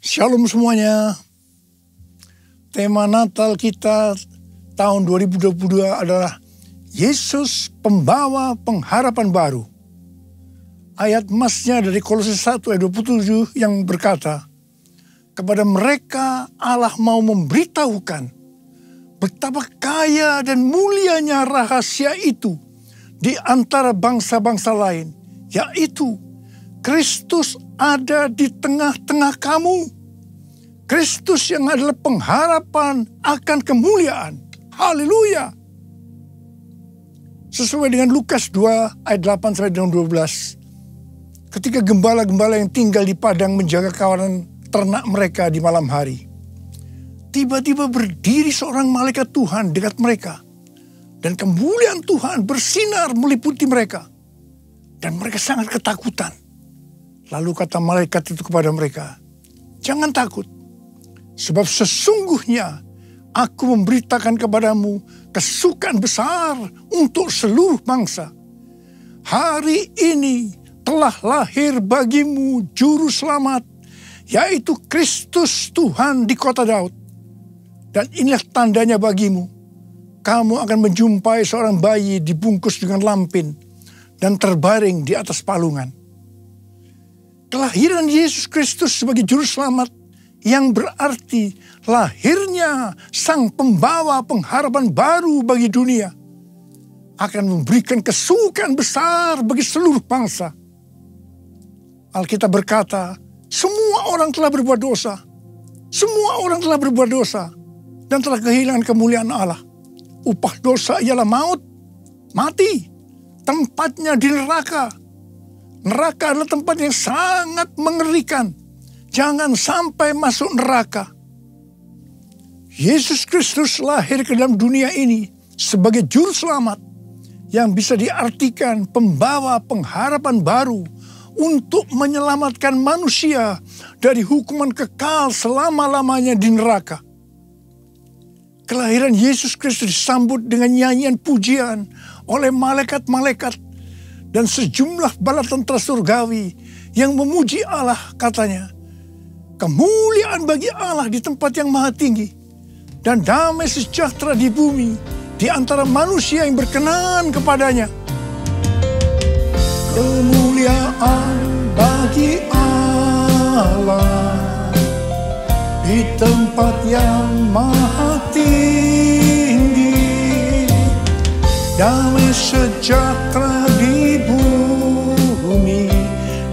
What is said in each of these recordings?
Shalom semuanya. Tema Natal kita tahun 2022 adalah Yesus pembawa pengharapan baru. Ayat emasnya dari Kolose 1 ayat 27 yang berkata, kepada mereka Allah mau memberitahukan betapa kaya dan mulianya rahasia itu di antara bangsa-bangsa lain, yaitu Kristus ada di tengah-tengah kamu. Kristus yang adalah pengharapan akan kemuliaan. Haleluya. Sesuai dengan Lukas 2 ayat 8 sampai 12. Ketika gembala-gembala yang tinggal di padang menjaga kawanan ternak mereka di malam hari, tiba-tiba berdiri seorang malaikat Tuhan dekat mereka. Dan kemuliaan Tuhan bersinar meliputi mereka. Dan mereka sangat ketakutan. Lalu kata malaikat itu kepada mereka, jangan takut. Sebab sesungguhnya aku memberitakan kepadamu kesukaan besar untuk seluruh bangsa. Hari ini telah lahir bagimu juru selamat, yaitu Kristus Tuhan di kota Daud. Dan inilah tandanya bagimu. Kamu akan menjumpai seorang bayi dibungkus dengan lampin dan terbaring di atas palungan. Kelahiran Yesus Kristus sebagai juru selamat yang berarti lahirnya sang pembawa pengharapan baru bagi dunia akan memberikan kesukaan besar bagi seluruh bangsa. Alkitab berkata, semua orang telah berbuat dosa. Semua orang telah berbuat dosa dan telah kehilangan kemuliaan Allah. Upah dosa ialah maut, mati. Tempatnya di neraka. Neraka adalah tempat yang sangat mengerikan. Jangan sampai masuk neraka. Yesus Kristus lahir ke dalam dunia ini sebagai juru selamat yang bisa diartikan pembawa pengharapan baru untuk menyelamatkan manusia dari hukuman kekal selama-lamanya di neraka. Kelahiran Yesus Kristus disambut dengan nyanyian pujian oleh malaikat-malaikat dan sejumlah bala tentara surgawi yang memuji Allah, katanya, kemuliaan bagi Allah di tempat yang maha tinggi dan damai sejahtera di bumi di antara manusia yang berkenan kepadanya. Kemuliaan bagi Allah di tempat yang maha tinggi, damai sejahtera di bumi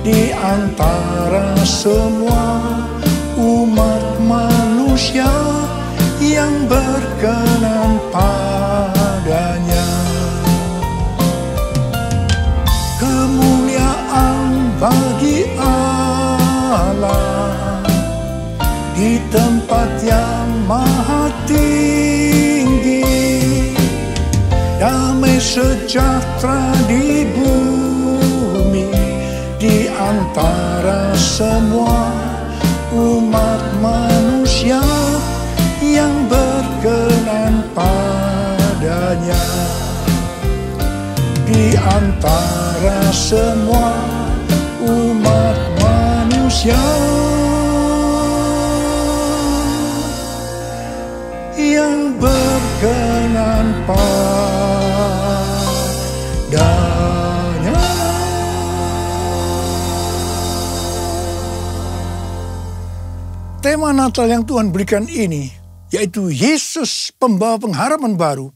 di antara semua umat manusia yang berkenan padanya. Kemuliaan bagi Allah di tempat yang maha tinggi, damai sejahtera di bumi di antara semua umat manusia yang berkenan padanya. Di antara semua umat manusia yang berkenan padanya. Tema Natal yang Tuhan berikan ini, yaitu Yesus pembawa pengharapan baru,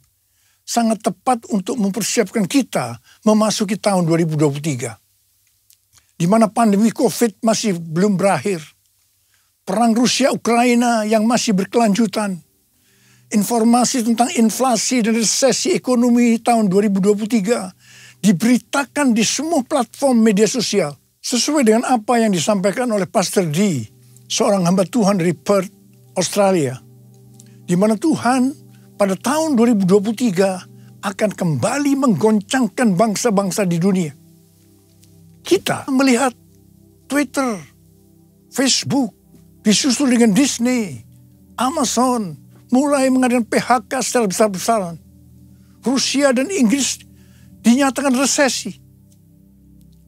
sangat tepat untuk mempersiapkan kita memasuki tahun 2023. Di mana pandemi COVID masih belum berakhir. Perang Rusia-Ukraina yang masih berkelanjutan. Informasi tentang inflasi dan resesi ekonomi tahun 2023 diberitakan di semua platform media sosial. Sesuai dengan apa yang disampaikan oleh Pastor D, seorang hamba Tuhan dari Perth, Australia. Di mana Tuhan pada tahun 2023 akan kembali menggoncangkan bangsa-bangsa di dunia. Kita melihat Twitter, Facebook, disusul dengan Disney, Amazon, mulai mengadakan PHK secara besar-besaran. Rusia dan Inggris dinyatakan resesi.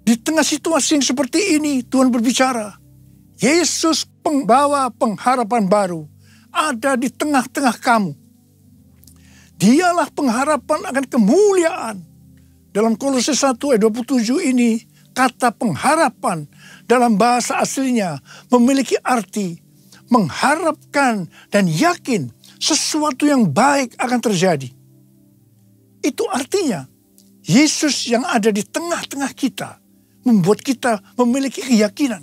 Di tengah situasi yang seperti ini, Tuhan berbicara, Yesus pembawa pengharapan baru ada di tengah-tengah kamu. Dialah pengharapan akan kemuliaan. Dalam Kolose 1 ayat 27 ini, kata pengharapan dalam bahasa aslinya memiliki arti mengharapkan dan yakin sesuatu yang baik akan terjadi. Itu artinya Yesus yang ada di tengah-tengah kita membuat kita memiliki keyakinan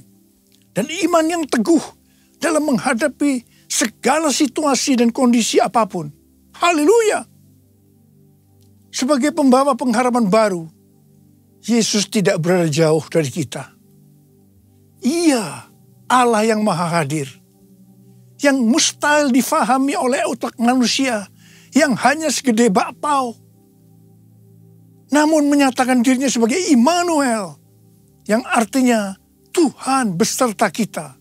dan iman yang teguh dalam menghadapi segala situasi dan kondisi apapun. Haleluya! Sebagai pembawa pengharapan baru, Yesus tidak berada jauh dari kita. Ia Allah yang maha hadir, yang mustahil difahami oleh otak manusia, yang hanya segede bakpao. Namun menyatakan dirinya sebagai Immanuel, yang artinya Tuhan beserta kita.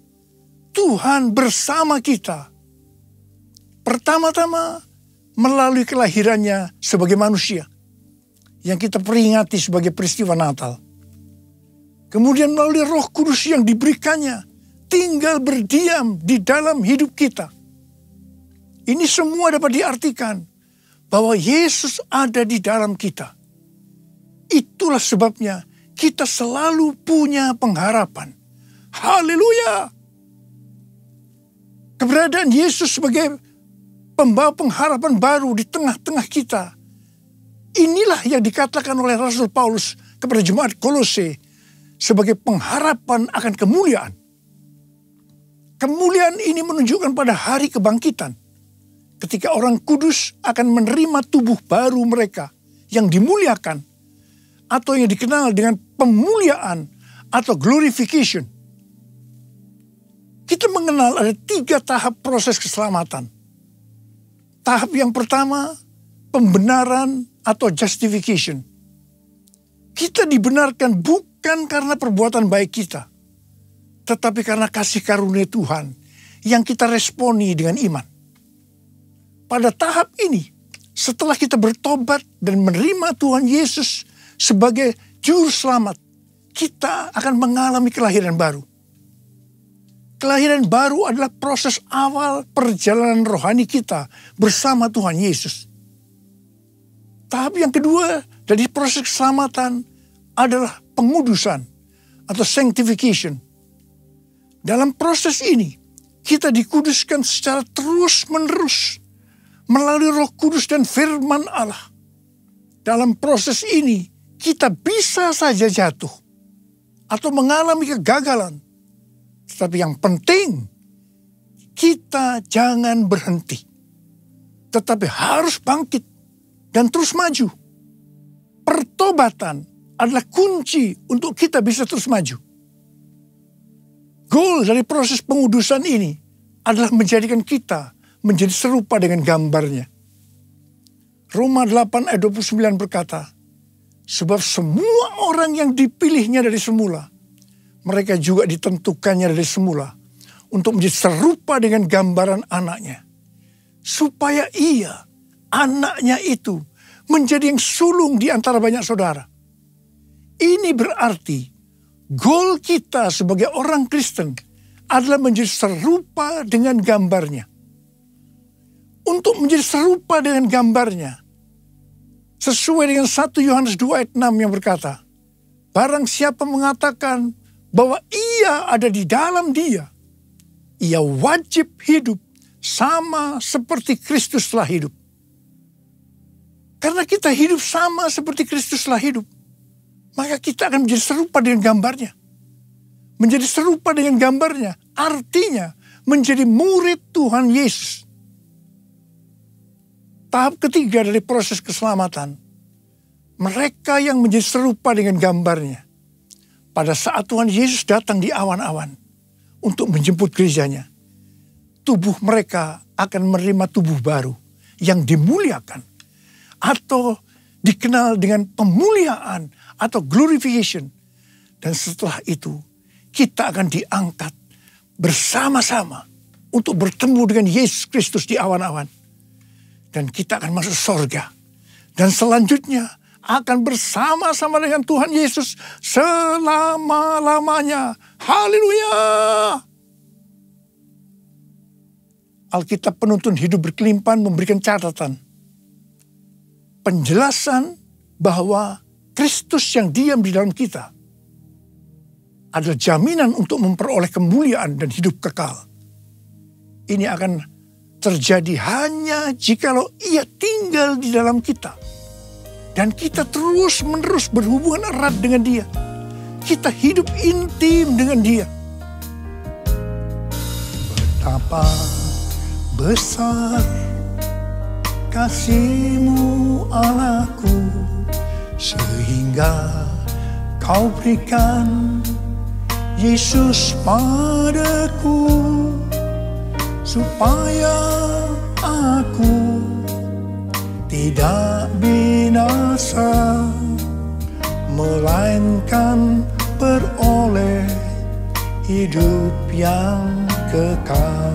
Tuhan bersama kita. Pertama-tama melalui kelahirannya sebagai manusia, yang kita peringati sebagai peristiwa Natal. Kemudian melalui Roh Kudus yang diberikannya, tinggal berdiam di dalam hidup kita. Ini semua dapat diartikan bahwa Yesus ada di dalam kita. Itulah sebabnya kita selalu punya pengharapan. Haleluya! Keberadaan Yesus sebagai pembawa pengharapan baru di tengah-tengah kita. Inilah yang dikatakan oleh Rasul Paulus kepada jemaat Kolose sebagai pengharapan akan kemuliaan. Kemuliaan ini menunjukkan pada hari kebangkitan, ketika orang kudus akan menerima tubuh baru mereka yang dimuliakan, atau yang dikenal dengan pemuliaan atau glorification. Kita mengenal ada 3 tahap proses keselamatan. Tahap yang pertama, pembenaran atau justification. Kita dibenarkan bukan karena perbuatan baik kita, tetapi karena kasih karunia Tuhan yang kita responi dengan iman. Pada tahap ini, setelah kita bertobat dan menerima Tuhan Yesus sebagai juru selamat, kita akan mengalami kelahiran baru. Kelahiran baru adalah proses awal perjalanan rohani kita bersama Tuhan Yesus. Tahap yang kedua dari proses keselamatan adalah pengudusan atau sanctification. Dalam proses ini, kita dikuduskan secara terus-menerus melalui Roh Kudus dan firman Allah. Dalam proses ini, kita bisa saja jatuh atau mengalami kegagalan. Tetapi yang penting, kita jangan berhenti. Tetapi harus bangkit dan terus maju. Pertobatan adalah kunci untuk kita bisa terus maju. Goal dari proses pengudusan ini adalah menjadikan kita menjadi serupa dengan gambarnya. Roma 8 ayat 29 berkata, sebab semua orang yang dipilihnya dari semula, mereka juga ditentukannya dari semula untuk menjadi serupa dengan gambaran anaknya. Supaya ia, anaknya itu, menjadi yang sulung di antara banyak saudara. Ini berarti goal kita sebagai orang Kristen adalah menjadi serupa dengan gambarnya. Untuk menjadi serupa dengan gambarnya, sesuai dengan 1 Yohanes 2 ayat 6 yang berkata, barang siapa mengatakan bahwa ia ada di dalam dia, ia wajib hidup sama seperti Kristus telah hidup. Karena kita hidup sama seperti Kristus telah hidup, maka kita akan menjadi serupa dengan gambarnya. Menjadi serupa dengan gambarnya artinya menjadi murid Tuhan Yesus. Tahap ketiga dari proses keselamatan, mereka yang menjadi serupa dengan gambarnya. Pada saat Tuhan Yesus datang di awan-awan untuk menjemput gerejanya, tubuh mereka akan menerima tubuh baru yang dimuliakan atau dikenal dengan pemuliaan atau glorification. Dan setelah itu kita akan diangkat bersama-sama untuk bertemu dengan Yesus Kristus di awan-awan. Dan kita akan masuk surga. Dan selanjutnya akan bersama-sama dengan Tuhan Yesus selama-lamanya. Haleluya! Alkitab Penuntun Hidup Berkelimpahan memberikan catatan. Penjelasan bahwa Kristus yang diam di dalam kita adalah jaminan untuk memperoleh kemuliaan dan hidup kekal. Ini akan terjadi hanya jikalau Ia tinggal di dalam kita. Dan kita terus-menerus berhubungan erat dengan Dia. Kita hidup intim dengan Dia. Betapa besar kasih-Mu Allahku, sehingga Kau berikan Yesus padaku, supaya aku tidak binasa, melainkan beroleh hidup yang kekal.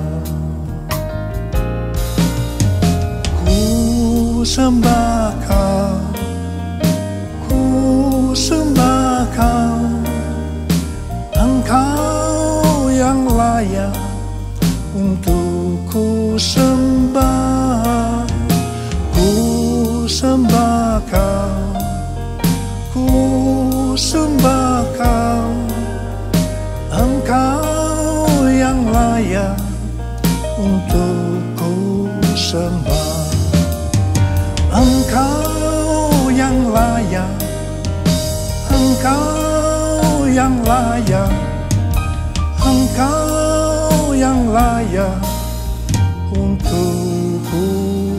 Ku sembah Kau, ku sembah Kau, Engkau yang layak untuk ku sembah. Ku sembah Kau, ku sembah Kau, Engkau yang layak untuk ku sembah. Engkau yang layak, Engkau yang layak, Engkau yang layak untuk ku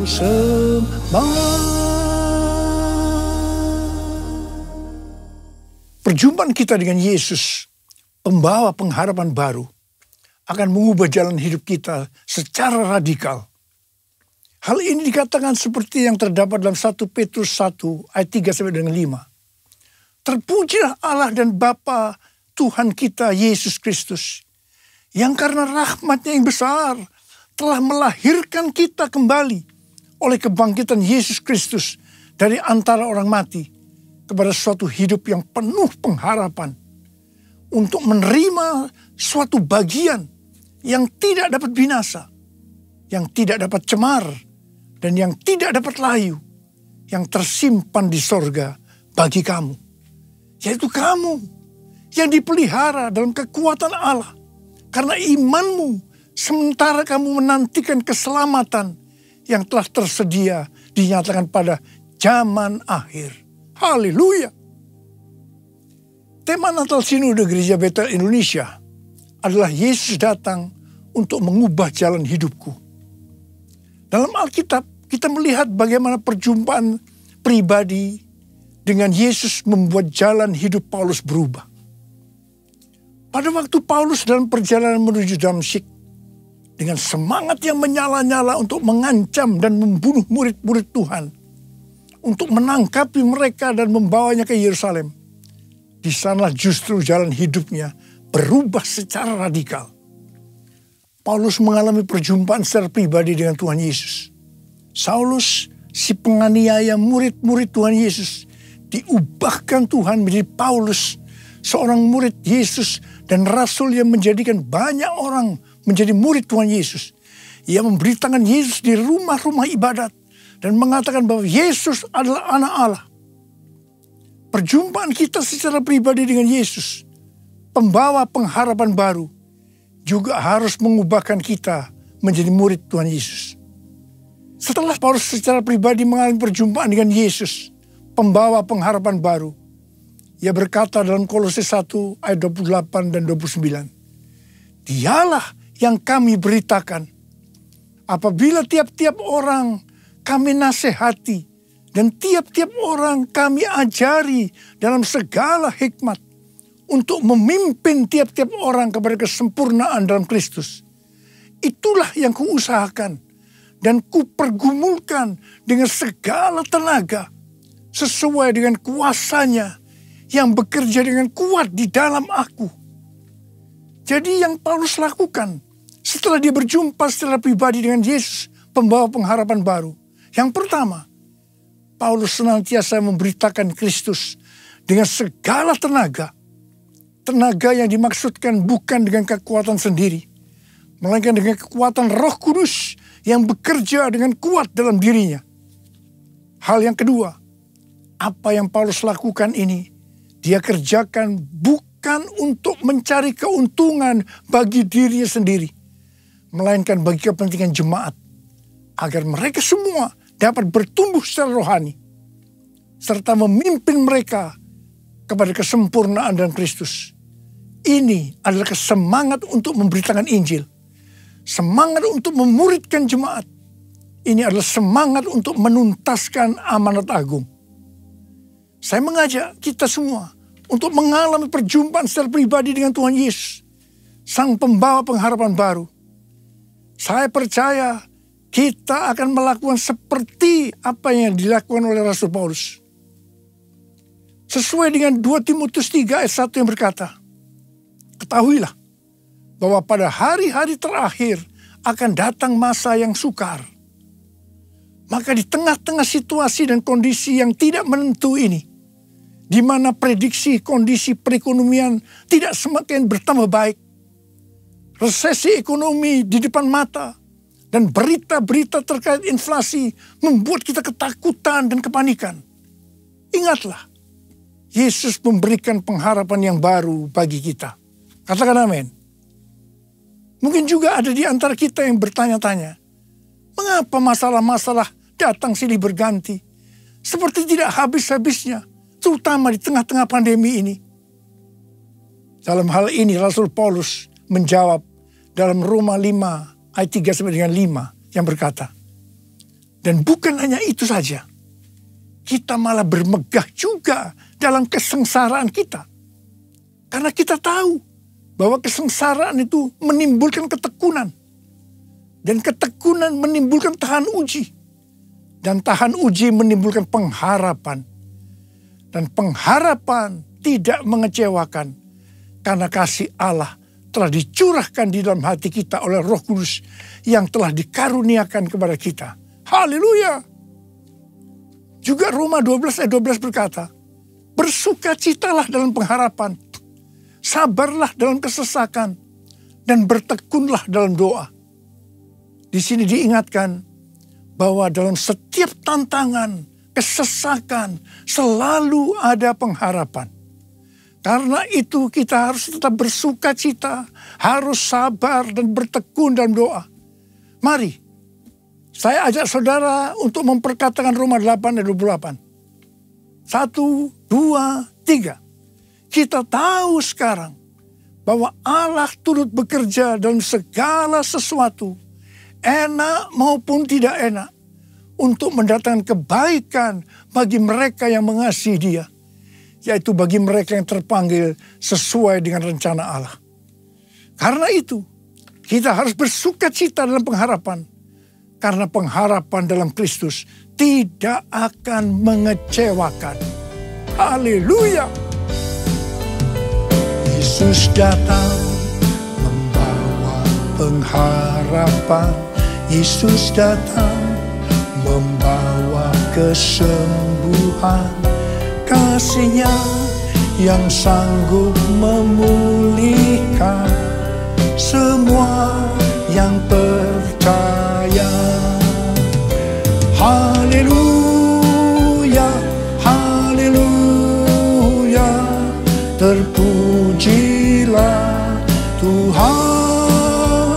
sembah. Perjumpaan kita dengan Yesus, pembawa pengharapan baru, akan mengubah jalan hidup kita secara radikal. Hal ini dikatakan seperti yang terdapat dalam 1 Petrus 1 ayat 3 sampai dengan 5. Terpujilah Allah dan Bapa Tuhan kita Yesus Kristus, yang karena rahmat-Nya yang besar telah melahirkan kita kembali oleh kebangkitan Yesus Kristus dari antara orang mati kepada suatu hidup yang penuh pengharapan, untuk menerima suatu bagian yang tidak dapat binasa, yang tidak dapat cemar, dan yang tidak dapat layu, yang tersimpan di sorga bagi kamu, yaitu kamu yang dipelihara dalam kekuatan Allah karena imanmu, sementara kamu menantikan keselamatan yang telah tersedia dinyatakan pada zaman akhir. Haleluya. Tema Natal Sinode Gereja Betel Indonesia adalah Yesus datang untuk mengubah jalan hidupku. Dalam Alkitab kita melihat bagaimana perjumpaan pribadi dengan Yesus membuat jalan hidup Paulus berubah. Pada waktu Paulus dalam perjalanan menuju Damsyik, dengan semangat yang menyala-nyala untuk mengancam dan membunuh murid-murid Tuhan, untuk menangkapi mereka dan membawanya ke Yerusalem, di sana justru jalan hidupnya berubah secara radikal. Paulus mengalami perjumpaan secara pribadi dengan Tuhan Yesus. Saulus, si penganiaya murid-murid Tuhan Yesus, diubahkan Tuhan menjadi Paulus, seorang murid Yesus dan rasul yang menjadikan banyak orang menjadi murid Tuhan Yesus. Ia memberitakan Yesus di rumah-rumah ibadat dan mengatakan bahwa Yesus adalah anak Allah. Perjumpaan kita secara pribadi dengan Yesus, pembawa pengharapan baru, juga harus mengubahkan kita menjadi murid Tuhan Yesus. Setelah Paulus secara pribadi mengalami perjumpaan dengan Yesus, pembawa pengharapan baru, ia berkata dalam Kolose 1 ayat 28 dan 29, Dialah yang kami beritakan, apabila tiap-tiap orang kami nasihati, dan tiap-tiap orang kami ajari dalam segala hikmat, untuk memimpin tiap-tiap orang kepada kesempurnaan dalam Kristus. Itulah yang kuusahakan dan kupergumulkan dengan segala tenaga, sesuai dengan kuasanya yang bekerja dengan kuat di dalam aku. Jadi yang Paulus lakukan setelah dia berjumpa secara pribadi dengan Yesus, pembawa pengharapan baru. Yang pertama, Paulus senantiasa memberitakan Kristus dengan segala tenaga. Tenaga yang dimaksudkan bukan dengan kekuatan sendiri, melainkan dengan kekuatan Roh Kudus yang bekerja dengan kuat dalam dirinya. Hal yang kedua, apa yang Paulus lakukan ini, dia kerjakan bukan untuk mencari keuntungan bagi dirinya sendiri, melainkan bagi kepentingan jemaat, agar mereka semua dapat bertumbuh secara rohani, serta memimpin mereka kepada kesempurnaan dalam Kristus. Ini adalah semangat untuk memberitakan Injil, semangat untuk memuridkan jemaat. Ini adalah semangat untuk menuntaskan amanat agung. Saya mengajak kita semua untuk mengalami perjumpaan secara pribadi dengan Tuhan Yesus, Sang Pembawa pengharapan baru. Saya percaya kita akan melakukan seperti apa yang dilakukan oleh Rasul Paulus. Sesuai dengan 2 Timotius 3 ayat 1 yang berkata, ketahuilah bahwa pada hari-hari terakhir akan datang masa yang sukar. Maka di tengah-tengah situasi dan kondisi yang tidak menentu ini, di mana prediksi kondisi perekonomian tidak semakin bertambah baik, resesi ekonomi di depan mata, dan berita-berita terkait inflasi membuat kita ketakutan dan kepanikan. Ingatlah, Yesus memberikan pengharapan yang baru bagi kita. Katakan amin. Mungkin juga ada di antara kita yang bertanya-tanya, mengapa masalah-masalah datang silih berganti, seperti tidak habis-habisnya, terutama di tengah-tengah pandemi ini. Dalam hal ini Rasul Paulus menjawab dalam Roma 5 ayat 3 sampai dengan 5 yang berkata, dan bukan hanya itu saja, kita malah bermegah juga dalam kesengsaraan kita. Karena kita tahu bahwa kesengsaraan itu menimbulkan ketekunan. Dan ketekunan menimbulkan tahan uji. Dan tahan uji menimbulkan pengharapan. Dan pengharapan tidak mengecewakan. Karena kasih Allah telah dicurahkan di dalam hati kita oleh Roh Kudus yang telah dikaruniakan kepada kita. Haleluya. Juga Roma 12 ayat 12 berkata, bersukacitalah dalam pengharapan, sabarlah dalam kesesakan, dan bertekunlah dalam doa. Di sini diingatkan bahwa dalam setiap tantangan, kesesakan, selalu ada pengharapan. Karena itu kita harus tetap bersukacita, harus sabar dan bertekun dalam doa. Mari, saya ajak saudara untuk memperkatakan Roma 8 ayat 28. 1, 2, 3. Kita tahu sekarang bahwa Allah turut bekerja dalam segala sesuatu, enak maupun tidak enak, untuk mendatangkan kebaikan bagi mereka yang mengasihi Dia, yaitu bagi mereka yang terpanggil sesuai dengan rencana Allah. Karena itu, kita harus bersukacita dalam pengharapan, karena pengharapan dalam Kristus tidak akan mengecewakan. Haleluya! Yesus datang membawa pengharapan. Yesus datang membawa kesembuhan. Kasih-Nya yang sanggup memulihkan semua yang percaya. Haleluya, haleluya, terpujilah Tuhan.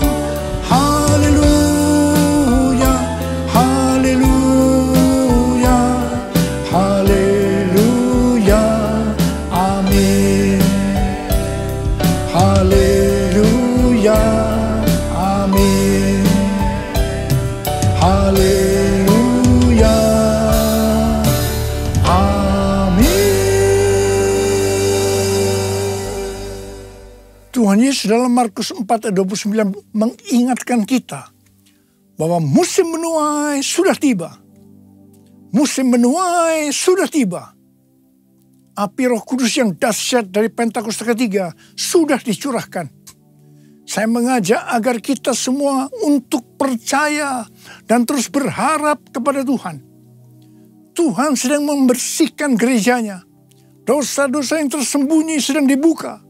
Haleluya, haleluya, haleluya, amin. Haleluya, amin. Haleluya, amin. Tuhan Yesus dalam Markus 4 ayat 29 mengingatkan kita bahwa musim menuai sudah tiba. Musim menuai sudah tiba. Api Roh Kudus yang dahsyat dari Pentakosta ketiga sudah dicurahkan. Saya mengajak agar kita semua untuk percaya dan terus berharap kepada Tuhan. Tuhan sedang membersihkan gerejanya. Dosa-dosa yang tersembunyi sedang dibuka.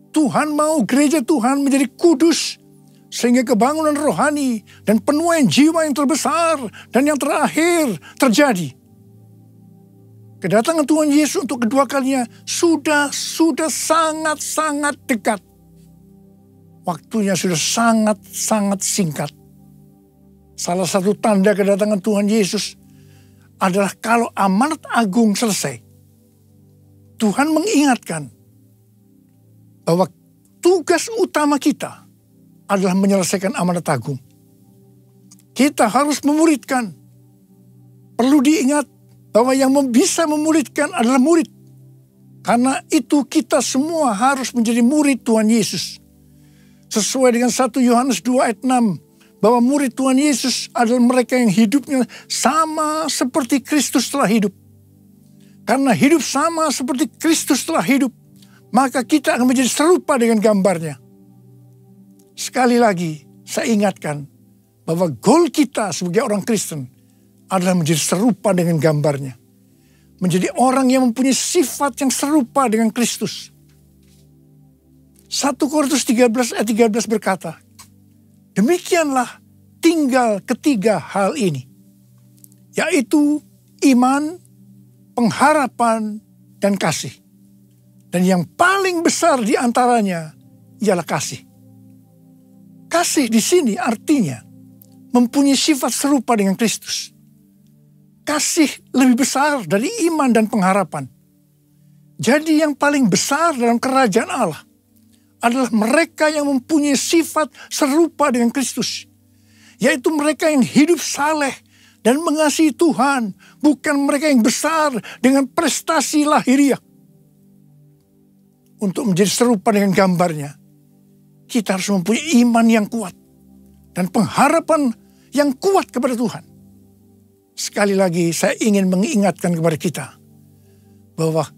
Tuhan mau gereja Tuhan menjadi kudus Sehingga kebangunan rohani dan penuaian jiwa yang terbesar dan yang terakhir terjadi. Kedatangan Tuhan Yesus untuk kedua kalinya sudah sangat-sangat dekat. Waktunya sudah sangat-sangat singkat. Salah satu tanda kedatangan Tuhan Yesus adalah kalau amanat agung selesai. Tuhan mengingatkan bahwa tugas utama kita adalah menyelesaikan amanat agung. Kita harus memuridkan. Perlu diingat bahwa yang bisa memuridkan adalah murid. Karena itu kita semua harus menjadi murid Tuhan Yesus. Sesuai dengan 1 Yohanes 2 ayat 6. Bahwa murid Tuhan Yesus adalah mereka yang hidupnya sama seperti Kristus telah hidup. Karena hidup sama seperti Kristus telah hidup, maka kita akan menjadi serupa dengan gambarnya. Sekali lagi, saya ingatkan bahwa goal kita sebagai orang Kristen adalah menjadi serupa dengan gambarnya. Menjadi orang yang mempunyai sifat yang serupa dengan Kristus. 1 Korintus 13 ayat 13 berkata, demikianlah tinggal ketiga hal ini, yaitu iman, pengharapan, dan kasih. Dan yang paling besar di antaranya ialah kasih. Kasih di sini artinya mempunyai sifat serupa dengan Kristus. Kasih lebih besar dari iman dan pengharapan. Jadi yang paling besar dalam kerajaan Allah adalah mereka yang mempunyai sifat serupa dengan Kristus. Yaitu mereka yang hidup saleh dan mengasihi Tuhan, bukan mereka yang besar dengan prestasi lahiriah. Untuk menjadi serupa dengan gambarnya, kita harus mempunyai iman yang kuat dan pengharapan yang kuat kepada Tuhan. Sekali lagi saya ingin mengingatkan kepada kita bahwa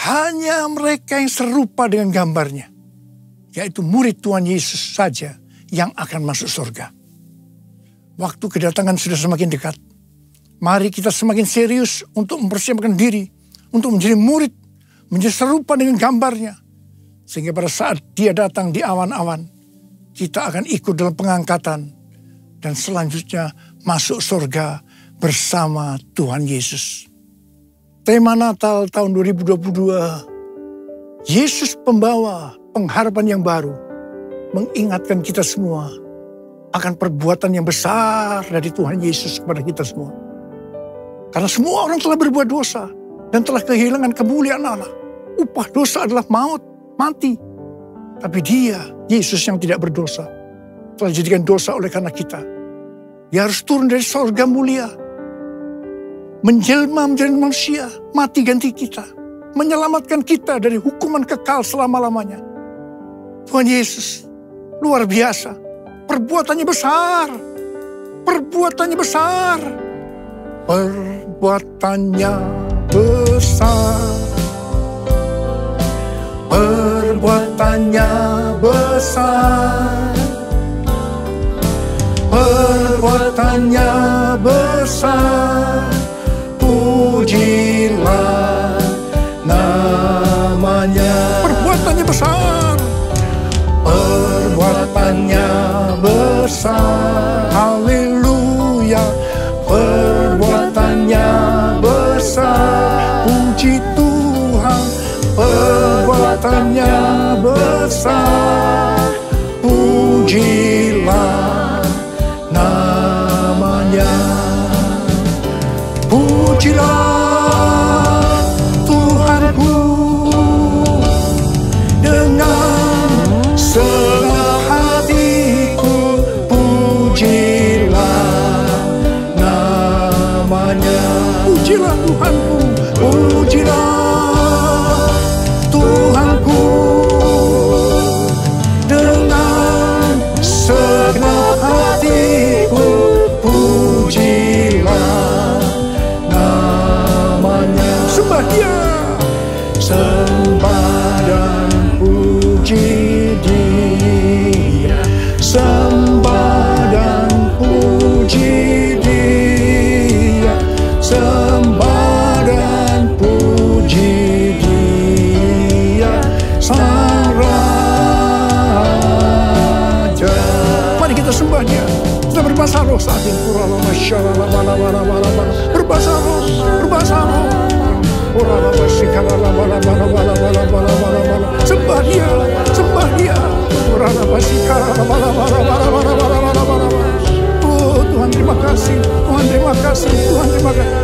hanya mereka yang serupa dengan gambarnya, yaitu murid Tuhan Yesus saja yang akan masuk surga. Waktu kedatangan sudah semakin dekat. Mari kita semakin serius untuk mempersiapkan diri. Untuk menjadi murid. Menjadi serupa dengan gambarnya. Sehingga pada saat dia datang di awan-awan. Kita akan ikut dalam pengangkatan. Dan selanjutnya masuk surga bersama Tuhan Yesus. Tema Natal tahun 2022. Yesus pembawa pengharapan yang baru. Mengingatkan kita semua akan perbuatan yang besar dari Tuhan Yesus kepada kita semua. Karena semua orang telah berbuat dosa dan telah kehilangan kemuliaan Allah. Upah dosa adalah maut, mati. Tapi dia, Yesus yang tidak berdosa, telah dijadikan dosa oleh karena kita. Dia harus turun dari sorga mulia, menjelma menjadi manusia, mati ganti kita, menyelamatkan kita dari hukuman kekal selama-lamanya. Tuhan Yesus luar biasa. Perbuatannya besar. Perbuatannya besar. Perbuatannya besar. Perbuatannya besar. Perbuatannya besar. Pujilah namanya. Perbuatannya besar. Perbuatannya besar, haleluya. Perbuatannya besar, puji Tuhan. Perbuatannya besar, pujilah namanya. Pujilah Tuhanku dengan segenap hatiku, pujilah namanya. Pujilah Tuhanku, pujilah Tuhanku dengan segenap hatiku, pujilah namanya. Sembah Dia, sembah dan puji Dia, sembah dan puji Dia, sembah dan Berbahasa roh, berbahasa roh. Sembah dia, sembah dia. Oh Tuhan terima kasih, Tuhan terima kasih, Tuhan terima kasih.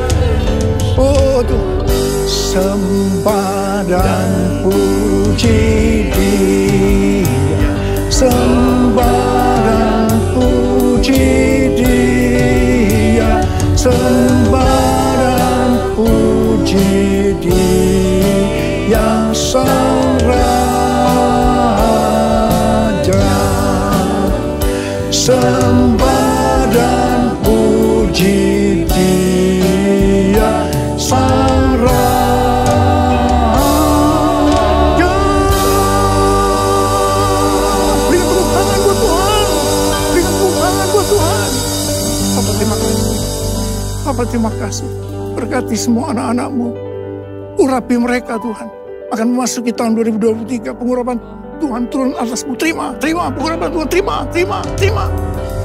Oh Tuhan, sembah dan puji Dia, sembah dan puji Dia, sembah dan puji Dia Sang Raja, sembah dan puji Dia Sang Raja. Berikan tepuk tangan buat Tuhan, berikan tepuk tangan buat Tuhan. Bapa terima kasih, Bapa terima kasih. Berkati semua anak-anak-Mu, urapi mereka Tuhan. Akan memasuki tahun 2023, pengurapan Tuhan turun atasmu. Terima, terima pengurapan Tuhan, terima, terima, terima.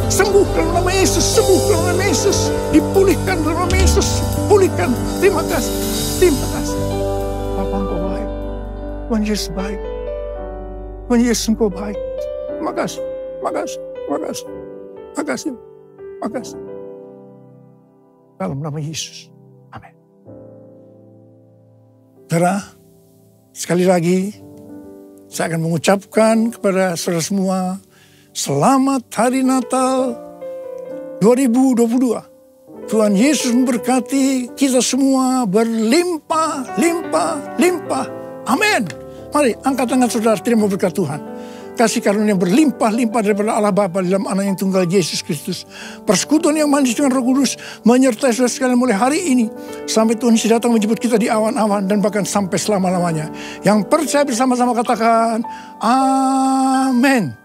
Sembuh dalam nama Yesus, sembuh dalam nama Yesus. Dipulihkan dalam nama Yesus, pulihkan. Terima kasih, terima kasih. Bapa Engkau baik, Tuhan Yesus baik, Tuhan Yesus Engkau baik. Terima kasih, terima kasih, terima kasih, terima kasih, terima kasih. Dalam nama Yesus, amin. Saudara, sekali lagi saya akan mengucapkan kepada saudara semua, selamat Hari Natal 2022. Tuhan Yesus memberkati kita semua berlimpah, limpah, limpah. Amin. Mari angkat tangan saudara, terima berkat Tuhan. Kasih karunia yang berlimpah-limpah daripada Allah Bapa dalam Anak yang tunggal Yesus Kristus. Persekutuan yang manis dengan Roh Kudus menyertai saudara sekalian mulai hari ini sampai Tuhan Yesus datang menjemput kita di awan-awan dan bahkan sampai selama-lamanya. Yang percaya bersama-sama katakan amin.